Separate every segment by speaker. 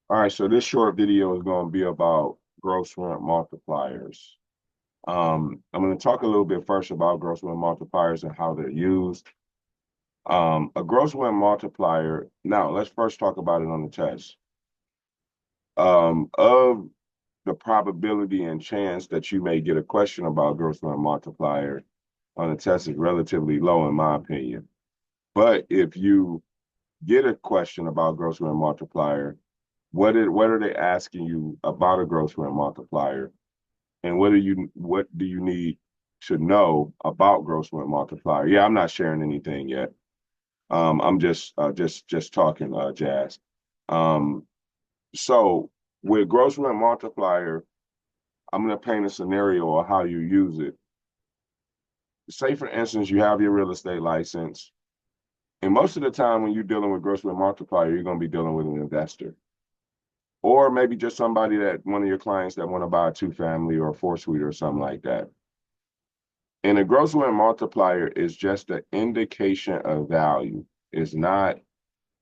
Speaker 1: All right, so this short video is going to be about gross rent multipliers. I'm going to talk a little bit first about gross rent multipliers and how they're used. A gross rent multiplier, now let's first talk about it on the test. Of the probability and chance that you may get a question about gross rent multiplier on the test is relatively low in my opinion. But if you get a question about gross rent multiplier, what are they asking you about a gross rent multiplier? And what do you need to know about gross rent multiplier? Yeah, I'm not sharing anything yet. I'm just talking jazz. Um, so with gross rent multiplier, I'm going to paint a scenario of how you use it. Say, for instance, you have your real estate license, and most of the time when you're dealing with gross rent multiplier, you're going to be dealing with an investor, or maybe just somebody that one of your clients that want to buy a two-family or a four-suite or something like that. And a gross rent multiplier is just an indication of value. It's not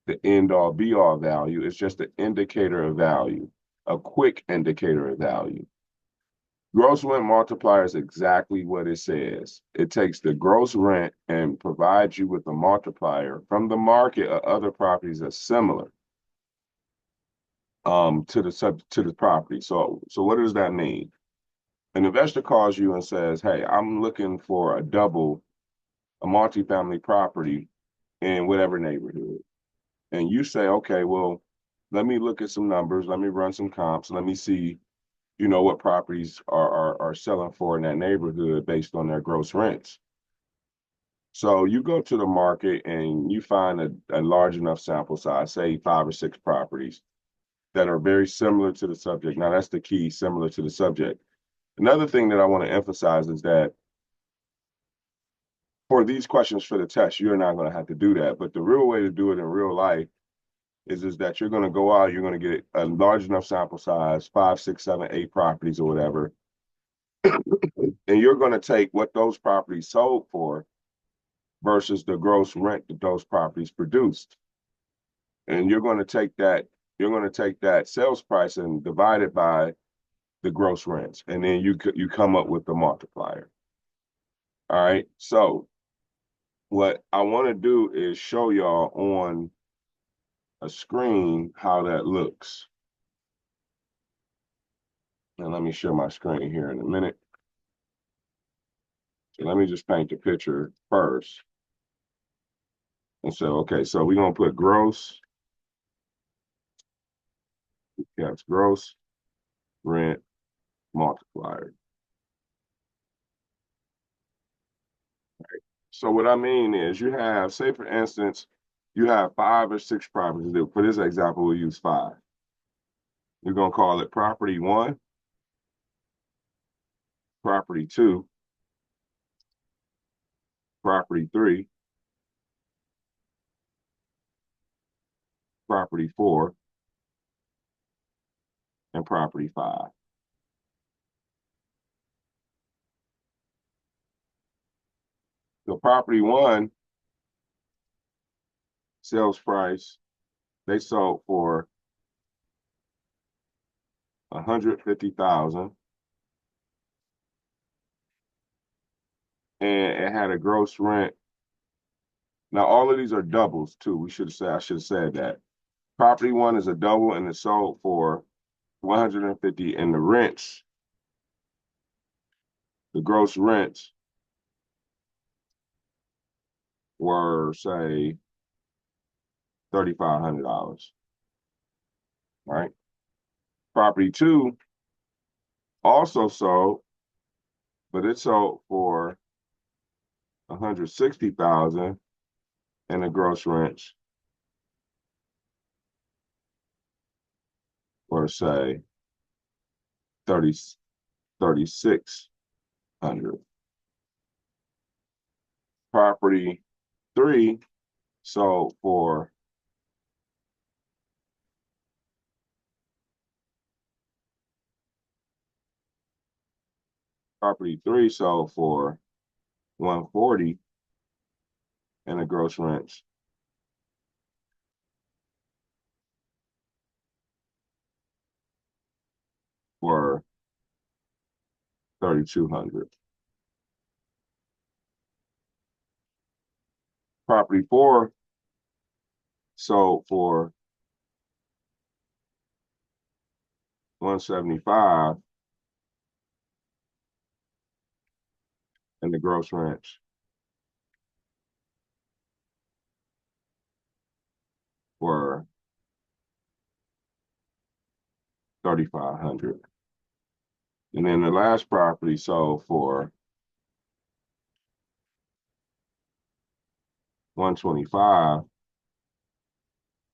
Speaker 1: the end all be all value. It's just an indicator of value, a quick indicator of value. Gross rent multiplier is exactly what it says. It takes the gross rent and provides you with a multiplier from the market of other properties that's similar to the property. So what does that mean? An investor calls you and says, "Hey, I'm looking for a multifamily property in whatever neighborhood." And you say, "Okay, well, let me look at some numbers. Let me run some comps. Let me see, what properties are selling for in that neighborhood based on their gross rents." So you go to the market and you find a large enough sample size, say 5 or 6 properties that are very similar to the subject. Now, that's the key, similar to the subject. Another thing that I want to emphasize is that for these questions for the test, you're not going to have to do that. But the real way to do it in real life is that you're going to go out, you're going to get a large enough sample size, 5, 6, 7, 8 properties or whatever, and you're going to take what those properties sold for versus the gross rent that those properties produced. And you're going to take that sales price and divide it by the gross rents. And then you come up with the multiplier. All right. So what I want to do is show y'all on a screen how that looks. And let me share my screen here in a minute. So let me just paint the picture first. And so, okay, so we're going to put gross. Yeah, it's gross rent multiplier. So what I mean is you have, say for instance, you have 5 or 6 properties. For this example, we'll use 5. We're going to call it property 1, property 2, property 3, property 4, and property 5. So property 1 sales price, they sold for 150,000, and it had a gross rent. Now all of these are doubles too. I should have said that. Property 1 is a double and it sold for 150, and the gross rents were say $3,500. Right. Property 2 also sold, but it sold for 160,000, and the gross rents were say 3,600. Property 3 sold for property 3 sold for 140, and the gross rents were 3,200. Property 4 sold for 175, and the gross rents were 3,500. And then the last property sold for 125,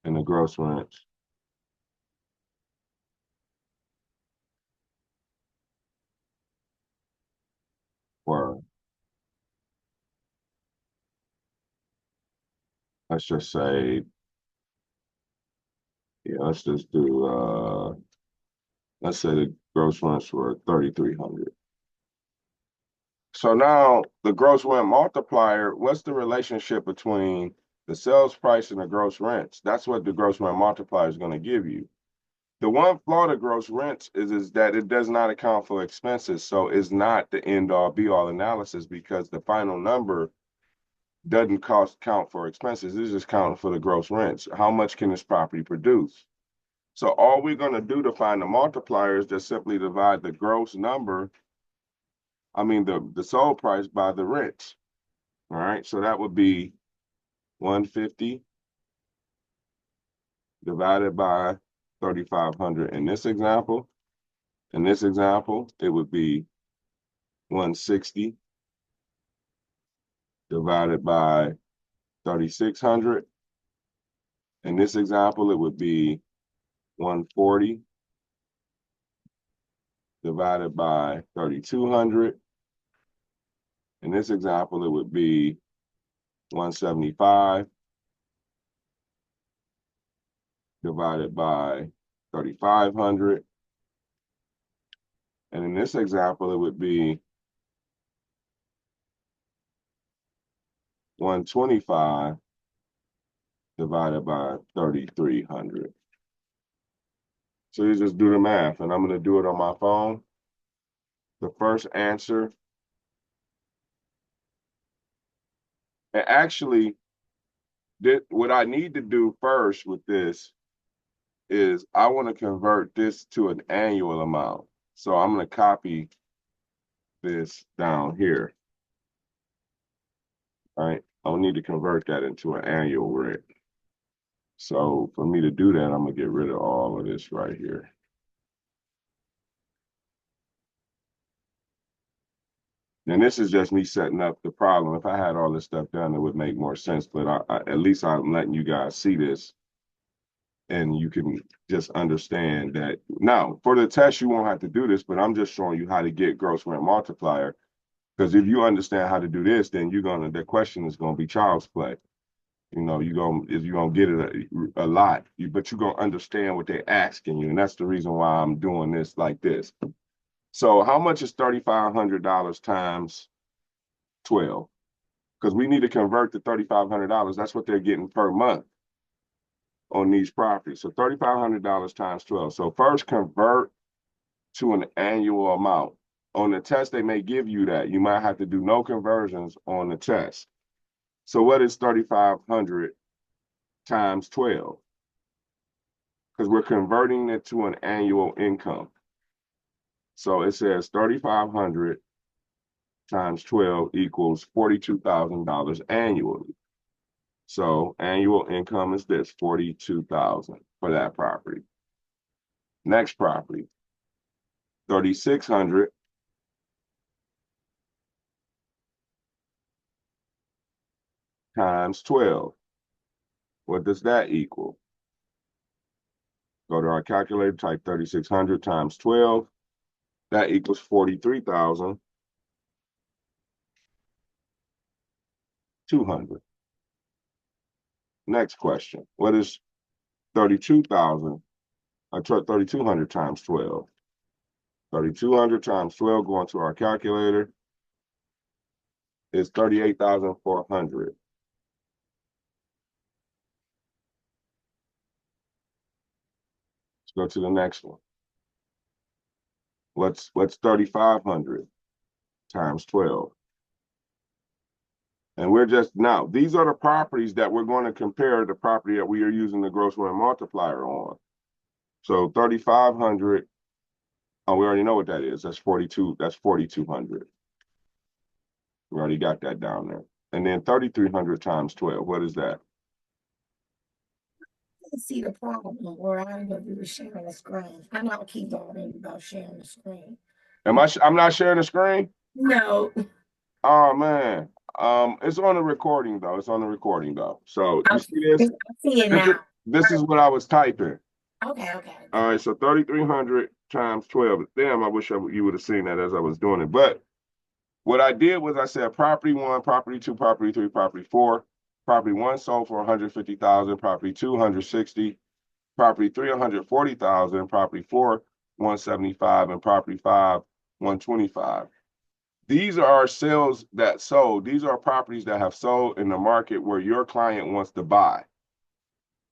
Speaker 1: and the gross rents were, let's just say, yeah, let's just do let's say the gross rents were 3,300. So now the gross rent multiplier, what's the relationship between the sales price and the gross rents? That's what the gross rent multiplier is going to give you. The one flaw to gross rents is that it does not account for expenses. So it's not the end all be all analysis, because the final number doesn't count for expenses. It's just counting for the gross rents. How much can this property produce? So all we're going to do to find the multiplier is just simply divide the gross number, the sold price, by the rents. All right, so that would be 150 divided by 3,500 in this example. In this example, it would be 160 divided by 3,600. In this example, it would be 140 divided by 3,200. In this example, it would be 175 divided by 3,500. And in this example, it would be 125 divided by 3,300. So you just do the math, and I'm going to do it on my phone. The first answer, and actually, what I need to do first with this is I want to convert this to an annual amount. So I'm going to copy this down here. All right, I'll need to convert that into an annual rate. So for me to do that, I'm going to get rid of all of this right here. And this is just me setting up the problem. If I had all this stuff done, it would make more sense. But at least I'm letting you guys see this, and you can just understand that. Now, for the test, you won't have to do this, but I'm just showing you how to get gross rent multiplier. Because if you understand how to do this, then the question is gonna be child's play. You know, you're gonna get it a lot, but you're gonna understand what they're asking you, and that's the reason why I'm doing this like this. So, how much is $3,500 times 12? Because we need to convert the $3,500. That's what they're getting per month on these properties. So $3,500 times 12. So first convert to an annual amount. On the test, they may give you that. You might have to do no conversions on the test. So what is 3,500 times 12? Because we're converting it to an annual income. So it says 3,500 times 12 equals $42,000 annually. So annual income is this, 42,000 for that property. Next property, 3,600 times 12. What does that equal? Go to our calculator, type 3,600 times 12. That equals 43,200. Next question. What is 3,200 times 12? 3,200 times 12 going to our calculator is 38,400. Let's go to the next one. What's 3,500 times 12? And we're just now, these are the properties that we're going to compare the property that we are using the gross rent multiplier on. So 3,500, oh, we already know what that is. That's 42, that's 4,200. We already got that down there. And then 3,300 times 12, what is that?
Speaker 2: See the problem, or I don't know if you were sharing the screen. I know I keep talking about sharing the screen.
Speaker 1: I'm not sharing the screen?
Speaker 2: No.
Speaker 1: Oh man. It's on the recording though. It's on the recording though. So you see this?
Speaker 2: I see it now.
Speaker 1: This is what I was typing.
Speaker 2: Okay.
Speaker 1: All right, so 3,300 times 12. Damn, I wish you would have seen that as I was doing it. But what I did was I said property one, property two, property three, property four. Property one sold for 150,000, property two, 160, property three, 140,000, property four, 175, and property five, 125. These are our sales that sold. These are properties that have sold in the market where your client wants to buy.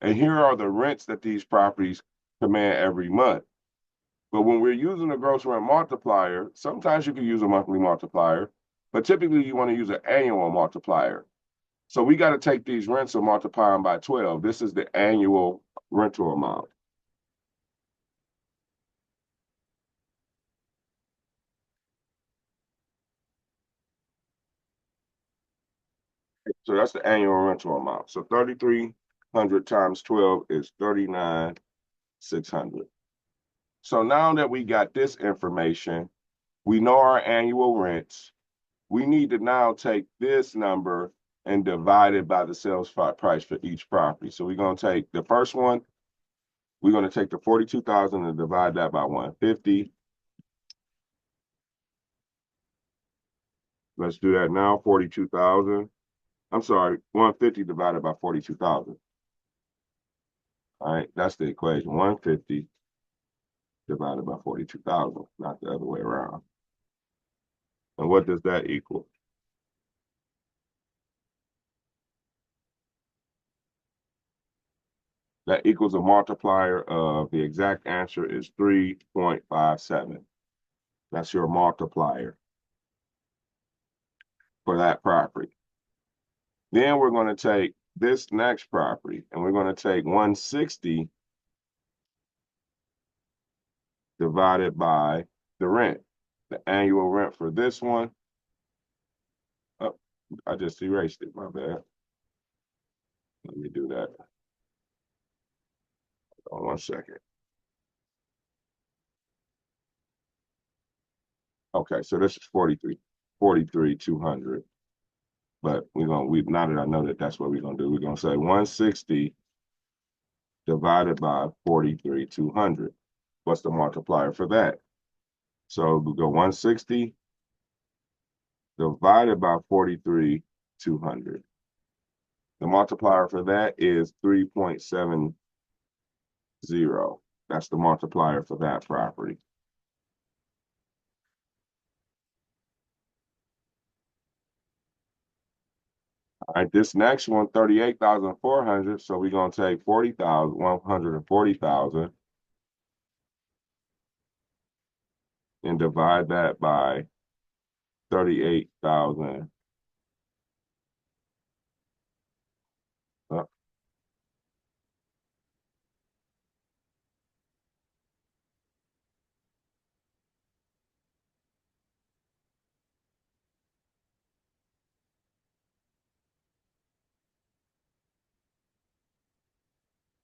Speaker 1: And here are the rents that these properties command every month. But when we're using a gross rent multiplier, sometimes you can use a monthly multiplier, but typically you want to use an annual multiplier. So we got to take these rents and multiply them by 12. This is the annual rental amount. So that's the annual rental amount. So 3,300 times 12 is 39,600. So now that we got this information, we know our annual rents. We need to now take this number and divide it by the sales price for each property. So we're going to take the first one, we're going to take the 42,000 and divide that by 150. Let's do that now, 42,000. I'm sorry, 150 divided by 42,000. All right, that's the equation, 150 divided by 42,000, not the other way around. And what does that equal? That equals a multiplier of, the exact answer is 3.57. That's your multiplier for that property. Then we're going to take this next property and we're going to take 160 divided by the rent. The annual rent for this one, oh, I just erased it, my bad. Let me do that. Hold on 1 second. Okay, so this is 43,200. But now that I know that that's what we're gonna do, we're gonna say 160 divided by 43,200. What's the multiplier for that? So we go 160 divided by 43,200. The multiplier for that is 3.70. That's the multiplier for that property. All right, this next one, 38,400. So we're gonna take 140,000 and divide that by 38,000.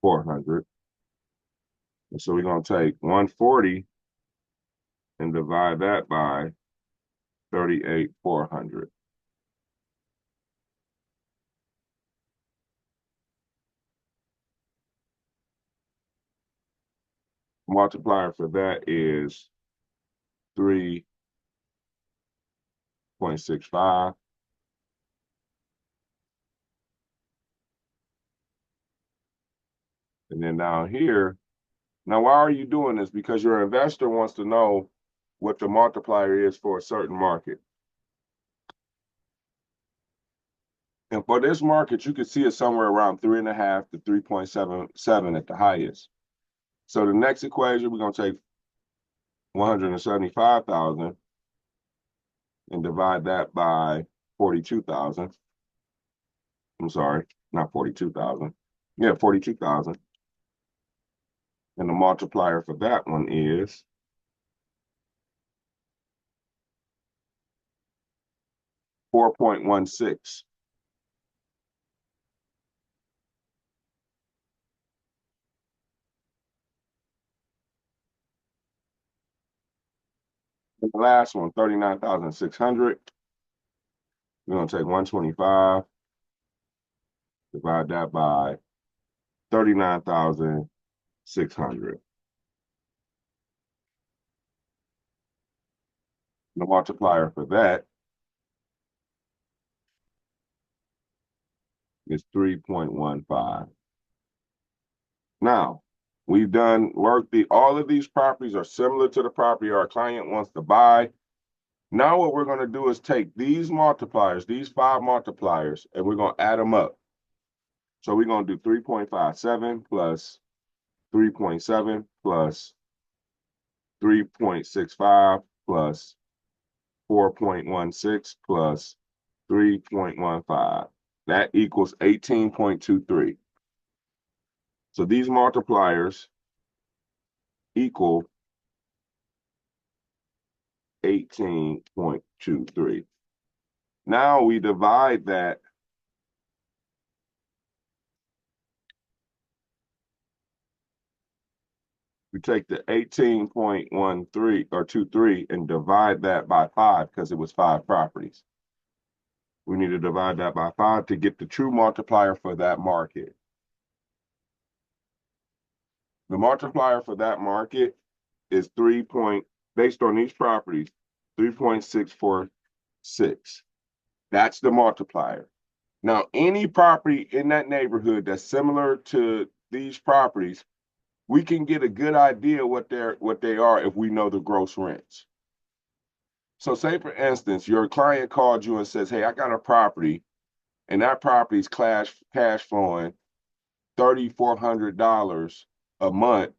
Speaker 1: 400. And so we're going to take 140 and divide that by 38,400. Multiplier for that is 3.65. And then down here, now why are you doing this? Because your investor wants to know what the multiplier is for a certain market. And for this market, you can see it somewhere around 3.5 to 3.77 at the highest. So the next equation, we're going to take 175,000 and divide that by 42,000. I'm sorry, not 42,000. Yeah, 42,000. And the multiplier for that one is 4.16. And the last one, 39,600. We're going to take 125, divide that by 39,600. The multiplier for that is 3.15. Now, we've done work. All of these properties are similar to the property our client wants to buy. Now what we're going to do is take these multipliers, these 5 multipliers, and we're going to add them up. So we're going to do 3.57 plus 3.7 plus 3.65 plus 4.16 plus 3.15. That equals 18.23. So these multipliers equal 18.23. Now we divide that we take the 18.13 or 23 and divide that by 5 because it was 5 properties. We need to divide that by 5 to get the true multiplier for that market. The multiplier for that market is based on these properties, 3.646. That's the multiplier. Now, any property in that neighborhood that's similar to these properties, we can get a good idea what they are if we know the gross rents. So say, for instance, your client called you and says, hey, I got a property, and that property is cash flowing $3,400 a month,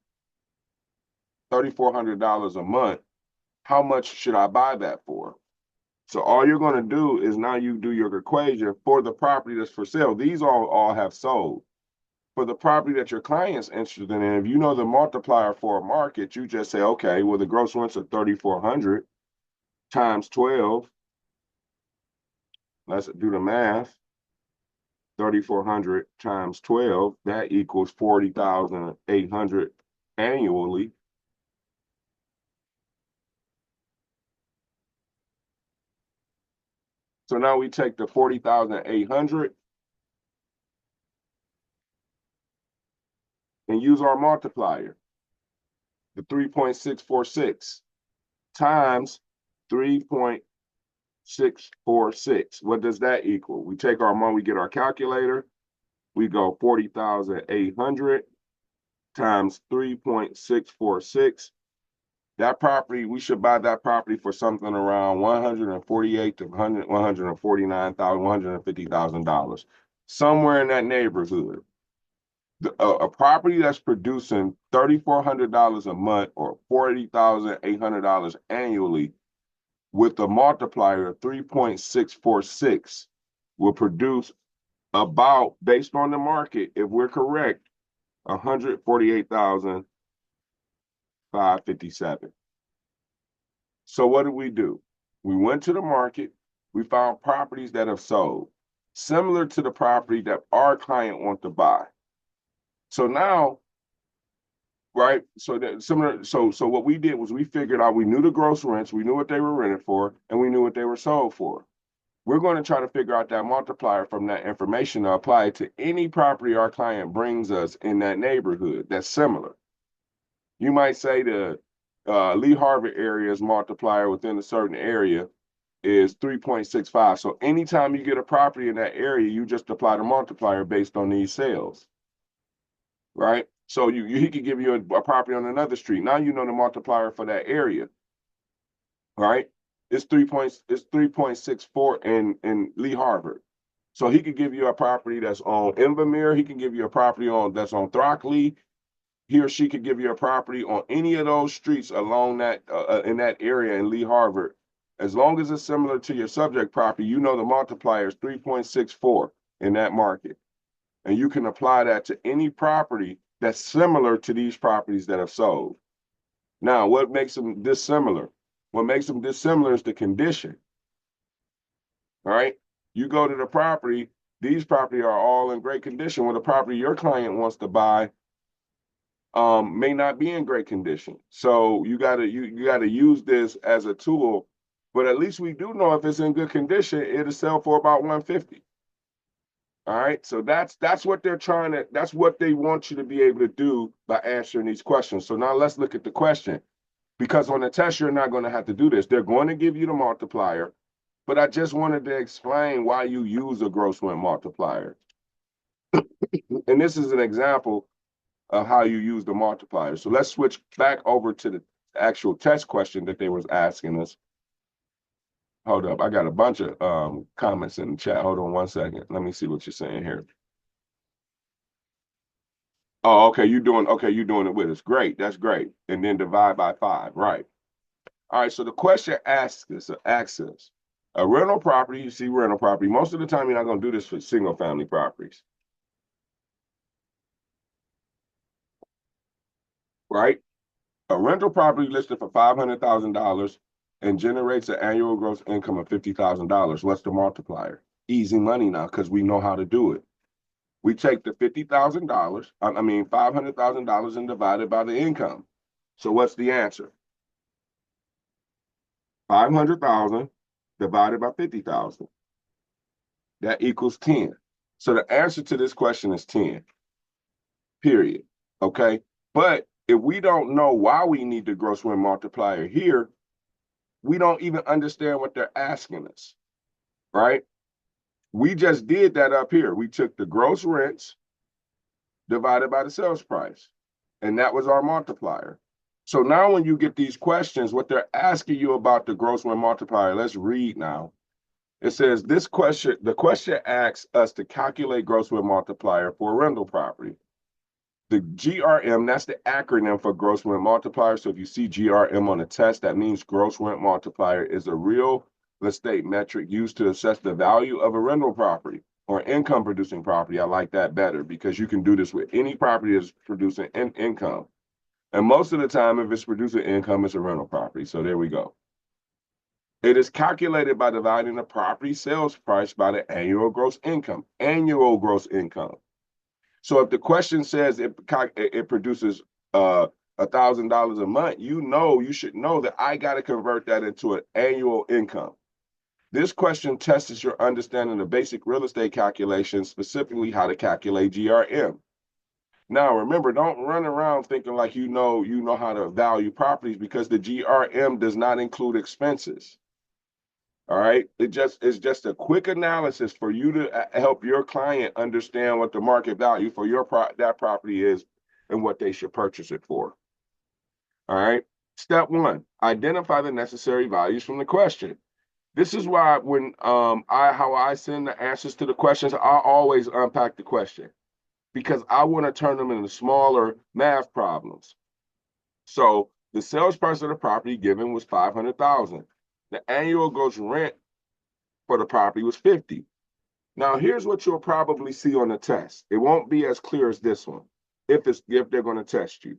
Speaker 1: $3,400 a month. How much should I buy that for? So all you're going to do is now you do your equation for the property that's for sale. These all have sold. For the property that your client's interested in, if you know the multiplier for a market, you just say, okay, well, the gross rents are 3,400 times 12. Let's do the math. 3,400 times 12, that equals 40,800 annually. So now we take the 40,800 and use our multiplier, the 3.646 times 3.646. What does that equal? We take our money, we get our calculator, we go 40,800 times 3.646. That property, we should buy that property for something around $148,000 to $149,000, $150,000, somewhere in that neighborhood. A property that's producing $3,400 a month or $40,800 annually with a multiplier of 3.646 will produce about, based on the market, if we're correct, $148,557. So what did we do? We went to the market. We found properties that have sold, similar to the property that our client wants to buy. So now, right? So that similar. So what we did was we figured out, we knew the gross rents, we knew what they were rented for, and we knew what they were sold for. We're going to try to figure out that multiplier from that information to apply it to any property our client brings us in that neighborhood that's similar. You might say the Lee Harvard area's multiplier within a certain area is 3.65. So anytime you get a property in that area, you just apply the multiplier based on these sales, right? So he could give you a property on another street. Now you know the multiplier for that area, right? It's 3.64 in Lee Harvard. So he could give you a property that's on Invermere. He can give you a property that's on Throckley. he or she could give you a property on any of those streets along that in that area in Lee Harvard. As long as it's similar to your subject property, you know the multiplier is 3.64 in that market. And you can apply that to any property that's similar to these properties that have sold. Now, what makes them dissimilar? What makes them dissimilar is the condition. All right. You go to the property, these property are all in great condition. Well, the property your client wants to buy may not be in great condition. So you gotta use this as a tool, but at least we do know if it's in good condition, it'll sell for about 150. All right. So that's what they're trying to, that's what they want you to be able to do by answering these questions. So now let's look at the question. Because on the test, you're not going to have to do this. They're going to give you the multiplier, but I just wanted to explain why you use a gross rent multiplier. And this is an example of how you use the multiplier. So let's switch back over to the actual test question that they was asking us. Hold up, I got a bunch of comments in the chat. Hold on one second. Let me see what you're saying here. Oh, okay, you're doing it with us. Great, that's great. And then divide by 5, right? All right, so the question asks us, a rental property, you see rental property. Most of the time, you're not going to do this for single family properties, right? A rental property listed for $500,000 and generates an annual gross income of $50,000. What's the multiplier? Easy money now because we know how to do it. We take the $50,000, $500,000 and divide it by the income. So what's the answer? 500,000 divided by 50,000. That equals 10. So the answer to this question is 10, period. Okay. But if we don't know why we need the gross rent multiplier here, we don't even understand what they're asking us, right? We just did that up here. We took the gross rents divided by the sales price, and that was our multiplier. So now when you get these questions, what they're asking you about the gross rent multiplier, let's read now. It says the question asks us to calculate gross rent multiplier for a rental property. The GRM, that's the acronym for gross rent multiplier. So if you see GRM on the test, that means gross rent multiplier is a real estate metric used to assess the value of a rental property or income producing property. I like that better because you can do this with any property that's producing income. And most of the time, if it's producing income, it's a rental property. So there we go. It is calculated by dividing the property sales price by the annual gross income. So if the question says it produces $1,000 a month, you should know that I got to convert that into an annual income. This question tests your understanding of basic real estate calculations, specifically how to calculate GRM. Now, remember, don't run around thinking like you know how to value properties because the GRM does not include expenses. All right. It's just a quick analysis for you to help your client understand what the market value for that property is and what they should purchase it for. All right. Step 1, identify the necessary values from the question. This is why when how I send the answers to the questions, I always unpack the question because I want to turn them into smaller math problems. So the sales price of the property given was $500,000. The annual gross rent for the property was 50. Now, here's what you'll probably see on the test. It won't be as clear as this one if they're going to test you.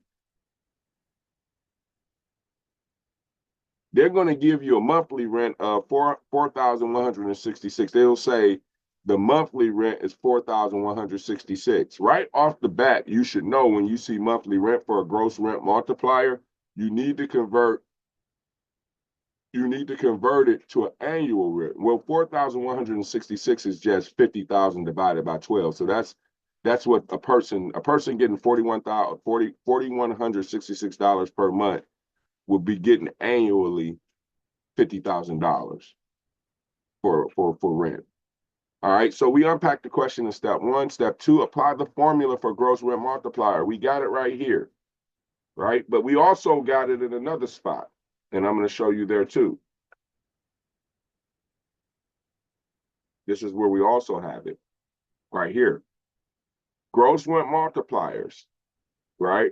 Speaker 1: They're going to give you a monthly rent of $4,166. They'll say the monthly rent is $4,166. Right off the bat, you should know when you see monthly rent for a gross rent multiplier, you need to convert it to an annual rent. Well, 4,166 is just 50,000 divided by 12. So that's what a person getting $4,166 per month will be getting annually $50,000 for rent. All right, so we unpacked the question in step 1. Step 2, apply the formula for gross rent multiplier. We got it right here, right? But we also got it in another spot, and I'm going to show you there too. This is where we also have it, right here. Gross rent multipliers, right?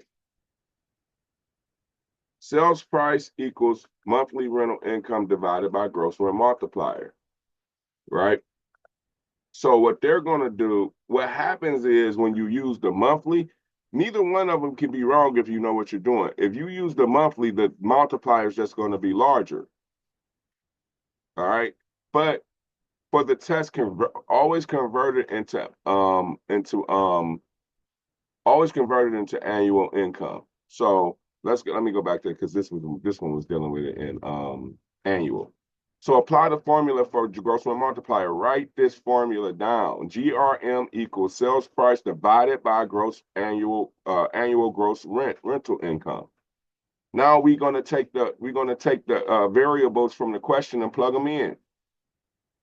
Speaker 1: Sales price equals monthly rental income divided by gross rent multiplier, right? So what they're going to do, what happens is when you use the monthly, neither one of them can be wrong if you know what you're doing. If you use the monthly, the multiplier is just going to be larger. All right. But for the test, always convert it always convert it into annual income. So let me go back there because this one was dealing with it in annual. So apply the formula for gross rent multiplier. Write this formula down. GRM equals sales price divided by annual gross rental income. Now we're gonna take the variables from the question and plug them in.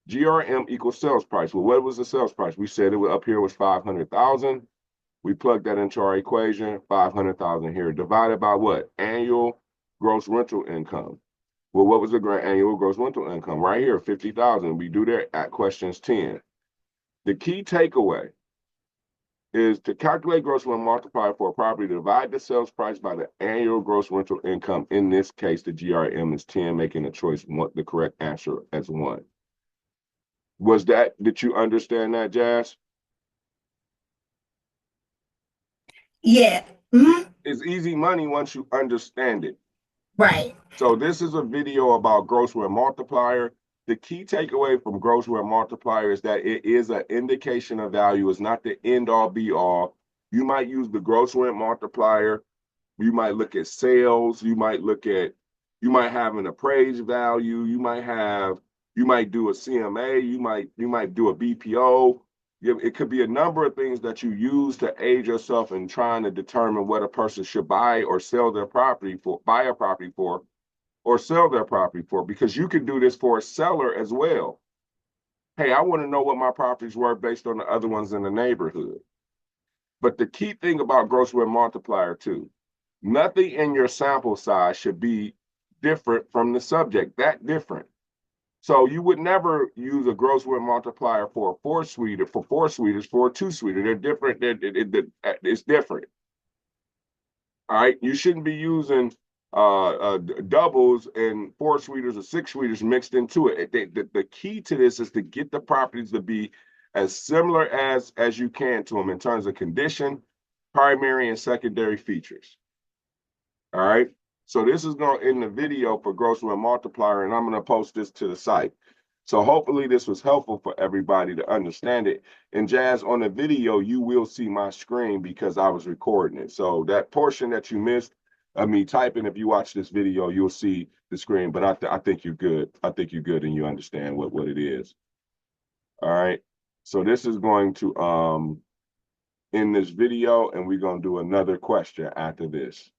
Speaker 1: GRM equals sales price. Well, what was the sales price? We said it was up here was 500,000. We plug that into our equation, 500,000 here, divided by what? Annual gross rental income. Well, what was the annual gross rental income? Right here, 50,000. We do that at questions 10. The key takeaway is to calculate gross rent multiplier for a property, divide the sales price by the annual gross rental income. In this case, the GRM is 10, making the choice the correct answer as 1. Did you understand that, Jazz?
Speaker 2: Yeah. Mm-hmm.
Speaker 1: It's easy money once you understand it.
Speaker 2: Right.
Speaker 1: So this is a video about gross rent multiplier. The key takeaway from gross rent multiplier is that it is an indication of value. It's not the end all be all. You might use the gross rent multiplier. You might look at sales. You might have an appraised value. You might do a CMA. You might do a BPO. It could be a number of things that you use to aid yourself in trying to determine what a person should buy or sell their property for, buy a property for, or sell their property for, because you can do this for a seller as well. Hey, I want to know what my property's worth based on the other ones in the neighborhood. But the key thing about gross rent multiplier too, nothing in your sample size should be different from the subject, that different. So you would never use a gross rent multiplier for a four suiter for a two suiter. They're different. It's different. All right. You shouldn't be using doubles and four suiters or six suiters mixed into it. The key to this is to get the properties to be as similar as you can to them in terms of condition, primary and secondary features. All right. So this is going to end the video for gross rent multiplier, and I'm going to post this to the site. So hopefully this was helpful for everybody to understand it. And Jazz, on the video, you will see my screen because I was recording it. So that portion that you missed of me typing, if you watch this video, you'll see the screen. But I think you're good. I think you're good and you understand what it is. All right. So this is going to end this video, and we're going to do another question after this.